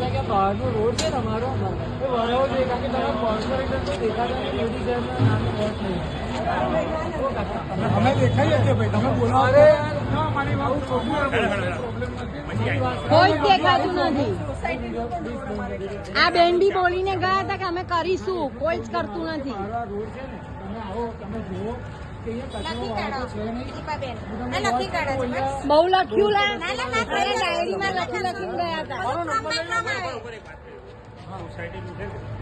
હતા કે બહારનો રોડ છે તમારો એ વરાવો જોઈએ કારણ કે તમે કોર્પોરેટર તો દેખાતા નહીં મોદી સાહેબના નામે વોટ નહીં અમે દેખાઈએ છીએ ભાઈ તમે બોલો અરે કોઈ જ દેખાતું નથી. આ બેન બી બોલીને ગયા હતા કે અમે કરીશું, કોઈ જ કરતું નથી. આ રોડ છે ને તમે આવો તમે જુઓ કે અહીંયા કચરો વાળો છે નહીં. બહુ લખ્યું લા ડાયરીમાં લખીને ગયા હતા.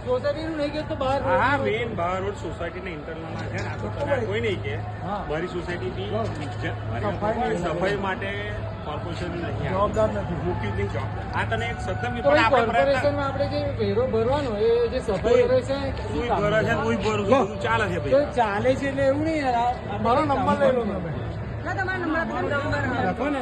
સોસાયટીનું નહીં કે તો બહાર હા મેન બહાર રોડ સોસાયટીના ઇન્ટરનલમાં છે ને આ તો તમે કોઈ નહીં કે મારી સોસાયટી બી સફાઈ માટે કોર્પોરેશન જવાબદાર નથી. મૂકી જ નહીં જવાબદાર. આ તને એક સત્તમ તો પણ આપણે કોર્પોરેશનમાં આપણે જે વેરો ભરવાનો એ જે સફાઈ કરે છે કોઈ ભરે છે કોઈ ભરું બધું ચાલે છે તો ભાઈ. ચાલે છે એટલે એવું નહીં યાર મારો નંબર લઈ લો તમે લખો ને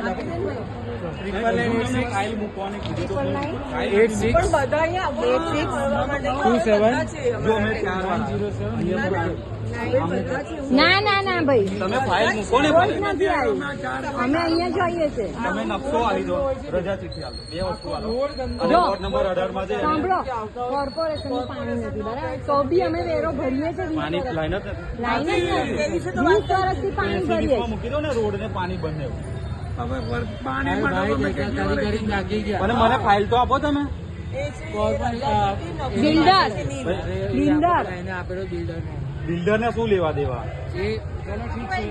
ના ના ના ભાઈ, તમે ફાઇલ મૂકો ને કોઈ જ નથી આવ્યું. અમે અહીંયા જોઈએ છે. તમે નકશો આવી દો રજા ચિઠ્ઠી આપો બે વસ્તુ આપો અને જો વોર્ડ નંબર 18 માં છે સાંભળો, કોર્પોરેશનનું પાણી નથી બરાબર, તો બી અમે વેરો ભરીએ છીએ. પાણી લાઈન જ નથી. લાઈન જ નથી. 20 વર્ષથી પાણી ભરીએ છીએ. મૂકી દો ને રોડ ને પાણી બંને લાગી ગયા અને મને ફાઇલ તો આપો તમે બિલ્ડર એને આપેલો બિલ્ડર બિલ્ડર ને શું લેવા દેવા એ ચલો ઠીક છે